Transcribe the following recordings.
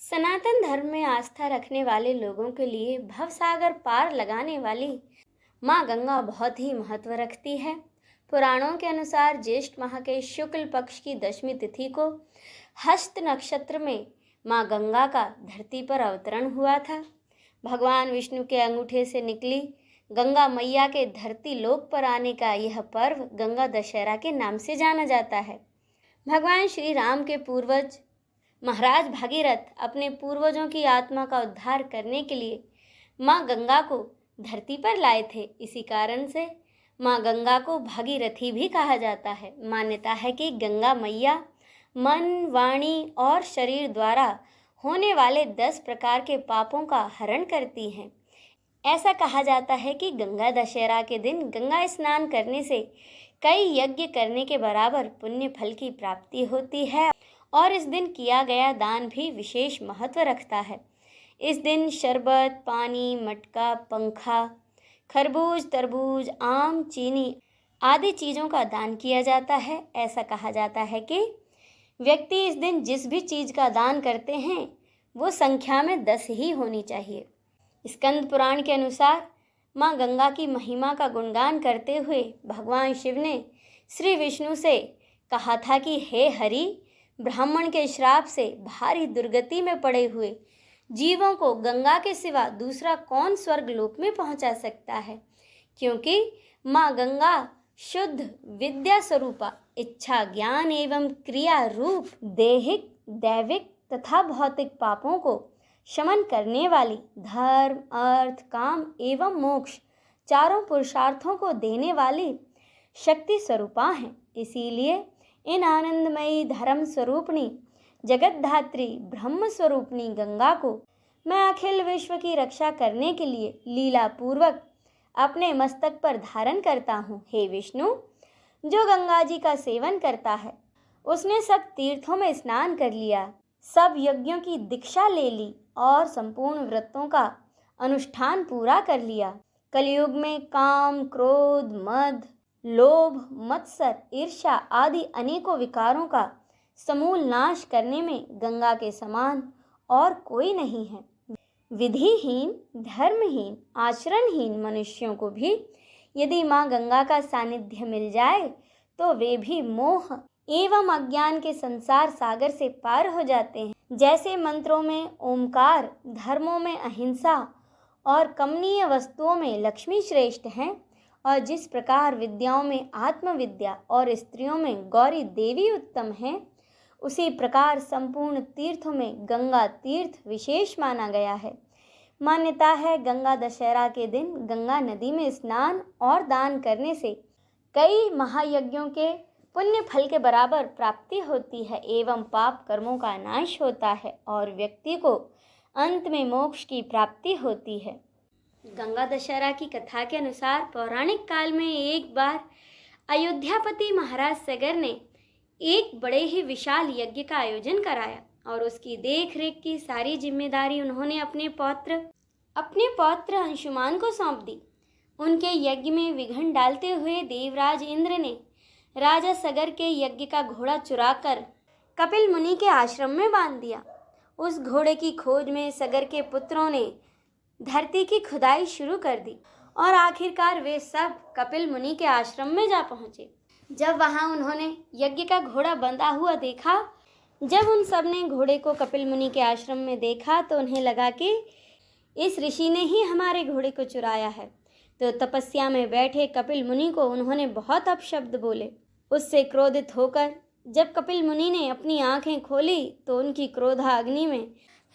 सनातन धर्म में आस्था रखने वाले लोगों के लिए भवसागर पार लगाने वाली माँ गंगा बहुत ही महत्व रखती है। पुराणों के अनुसार ज्येष्ठ माह के शुक्ल पक्ष की दशमी तिथि को हस्त नक्षत्र में माँ गंगा का धरती पर अवतरण हुआ था। भगवान विष्णु के अंगूठे से निकली गंगा मैया के धरती लोक पर आने का यह पर्व गंगा दशहरा के नाम से जाना जाता है। भगवान श्री राम के पूर्वज महाराज भागीरथ अपने पूर्वजों की आत्मा का उद्धार करने के लिए माँ गंगा को धरती पर लाए थे। इसी कारण से माँ गंगा को भागीरथी भी कहा जाता है। मान्यता है कि गंगा मैया मन, वाणी और शरीर द्वारा होने वाले 10 प्रकार के पापों का हरण करती हैं। ऐसा कहा जाता है कि गंगा दशहरा के दिन गंगा स्नान करने से कई यज्ञ करने के बराबर पुण्य फल की प्राप्ति होती है और इस दिन किया गया दान भी विशेष महत्व रखता है। इस दिन शरबत, पानी, मटका, पंखा, खरबूज, तरबूज, आम, चीनी आदि चीज़ों का दान किया जाता है। ऐसा कहा जाता है कि व्यक्ति इस दिन जिस भी चीज़ का दान करते हैं वो संख्या में 10 ही होनी चाहिए। स्कंद पुराण के अनुसार माँ गंगा की महिमा का गुणगान करते हुए भगवान शिव ने श्री विष्णु से कहा था कि हे हरि, ब्राह्मण के श्राप से भारी दुर्गति में पड़े हुए जीवों को गंगा के सिवा दूसरा कौन स्वर्ग लोक में पहुंचा सकता है, क्योंकि माँ गंगा शुद्ध विद्या स्वरूपा इच्छा, ज्ञान एवं क्रिया रूप देहिक, दैविक तथा भौतिक पापों को शमन करने वाली, धर्म, अर्थ, काम एवं मोक्ष चारों पुरुषार्थों को देने वाली शक्ति स्वरूपा हैं। इसीलिए इन आनंदमयी धर्म स्वरूपणी, जगतधात्री, ब्रह्म स्वरूपणी गंगा को मैं अखिल विश्व की रक्षा करने के लिए लीला पूर्वक अपने मस्तक पर धारण करता हूँ। हे विष्णु, जो गंगा जी का सेवन करता है उसने सब तीर्थों में स्नान कर लिया, सब यज्ञों की दीक्षा ले ली और संपूर्ण व्रतों का अनुष्ठान पूरा कर लिया। कलयुग में काम, क्रोध, मद, लोभ, मत्सर, ईर्ष्या आदि अनेकों विकारों का समूल नाश करने में गंगा के समान और कोई नहीं है। विधिहीन, धर्महीन, आचरणहीन मनुष्यों को भी यदि माँ गंगा का सानिध्य मिल जाए तो वे भी मोह एवं अज्ञान के संसार सागर से पार हो जाते हैं। जैसे मंत्रों में ओमकार, धर्मों में अहिंसा और कमनीय वस्तुओं में लक्ष्मी श्रेष्ठ हैं, और जिस प्रकार विद्याओं में आत्मविद्या और स्त्रियों में गौरी देवी उत्तम हैं, उसी प्रकार संपूर्ण तीर्थों में गंगा तीर्थ विशेष माना गया है। मान्यता है गंगा दशहरा के दिन गंगा नदी में स्नान और दान करने से कई महायज्ञों के पुण्य फल के बराबर प्राप्ति होती है एवं पाप कर्मों का नाश होता है और व्यक्ति को अंत में मोक्ष की प्राप्ति होती है। गंगा दशहरा की कथा के अनुसार पौराणिक काल में एक बार अयोध्यापति महाराज सगर ने एक बड़े ही विशाल यज्ञ का आयोजन कराया और उसकी देख रेख की सारी जिम्मेदारी उन्होंने अपने पौत्र अंशुमान को सौंप दी। उनके यज्ञ में विघ्न डालते हुए देवराज इंद्र ने राजा सगर के यज्ञ का घोड़ा चुराकर कपिल मुनि के आश्रम में बांध दिया। उस घोड़े की खोज में सगर के पुत्रों ने धरती की खुदाई शुरू कर दी और आखिरकार वे सब कपिल मुनि के आश्रम में जा पहुँचे। जब वहाँ उन्होंने यज्ञ का घोड़ा बंधा हुआ देखा, जब उन सब ने घोड़े को कपिल मुनि के आश्रम में देखा तो उन्हें लगा कि इस ऋषि ने ही हमारे घोड़े को चुराया है। तो तपस्या में बैठे कपिल मुनि को उन्होंने बहुत अपशब्द बोले। उससे क्रोधित होकर जब कपिल मुनि ने अपनी आंखें खोली तो उनकी क्रोधाग्नि में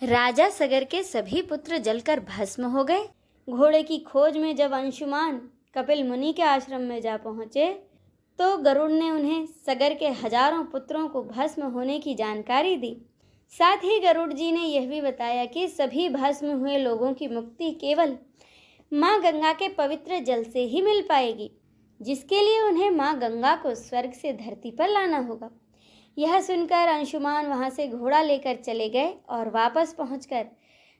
राजा सगर के सभी पुत्र जलकर भस्म हो गए। घोड़े की खोज में जब अंशुमान कपिल मुनि के आश्रम में जा पहुँचे तो गरुड़ ने उन्हें सगर के हजारों पुत्रों को भस्म होने की जानकारी दी। साथ ही गरुड़ जी ने यह भी बताया कि सभी भस्म हुए लोगों की मुक्ति केवल माँ गंगा के पवित्र जल से ही मिल पाएगी, जिसके लिए उन्हें माँ गंगा को स्वर्ग से धरती पर लाना होगा। यह सुनकर अंशुमान वहाँ से घोड़ा लेकर चले गए और वापस पहुंचकर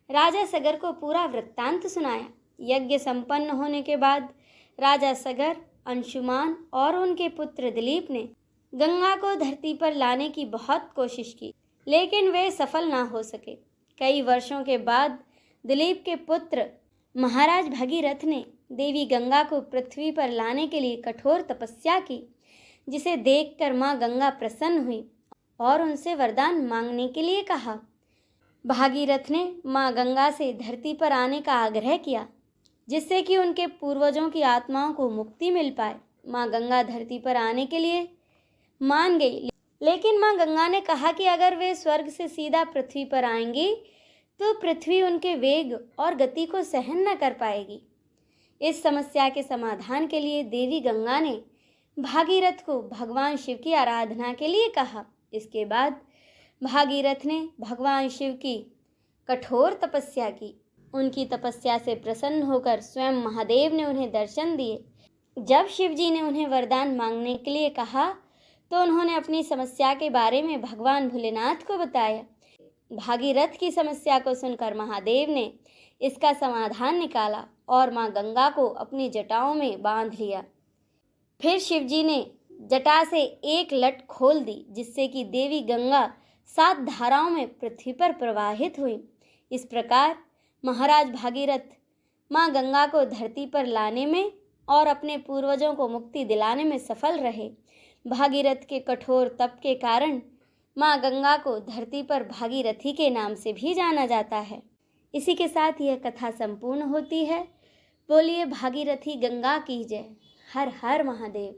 राजा सगर को पूरा वृत्तांत सुनाया। यज्ञ संपन्न होने के बाद राजा सगर, अंशुमान और उनके पुत्र दिलीप ने गंगा को धरती पर लाने की बहुत कोशिश की, लेकिन वे सफल ना हो सके। कई वर्षों के बाद दिलीप के पुत्र महाराज भगीरथ ने देवी गंगा को पृथ्वी पर लाने के लिए कठोर तपस्या की, जिसे देखकर माँ गंगा प्रसन्न हुई और उनसे वरदान मांगने के लिए कहा। भागीरथ ने माँ गंगा से धरती पर आने का आग्रह किया, जिससे कि उनके पूर्वजों की आत्माओं को मुक्ति मिल पाए। माँ गंगा धरती पर आने के लिए मान गई, लेकिन माँ गंगा ने कहा कि अगर वे स्वर्ग से सीधा पृथ्वी पर आएंगी तो पृथ्वी उनके वेग और गति को सहन न कर पाएगी। इस समस्या के समाधान के लिए देवी गंगा ने भागीरथ को भगवान शिव की आराधना के लिए कहा। इसके बाद भागीरथ ने भगवान शिव की कठोर तपस्या की। उनकी तपस्या से प्रसन्न होकर स्वयं महादेव ने उन्हें दर्शन दिए। जब शिव जी ने उन्हें वरदान मांगने के लिए कहा तो उन्होंने अपनी समस्या के बारे में भगवान भोलेनाथ को बताया। भागीरथ की समस्या को सुनकर महादेव ने इसका समाधान निकाला और माँ गंगा को अपनी जटाओं में बांध लिया। फिर शिव जी ने जटा से एक लट खोल दी, जिससे कि देवी गंगा 7 धाराओं में पृथ्वी पर प्रवाहित हुई। इस प्रकार महाराज भागीरथ माँ गंगा को धरती पर लाने में और अपने पूर्वजों को मुक्ति दिलाने में सफल रहे। भागीरथ के कठोर तप के कारण माँ गंगा को धरती पर भागीरथी के नाम से भी जाना जाता है। इसी के साथ यह कथा संपूर्ण होती है। बोलिए भागीरथी गंगा की जय। हर हर महादेव।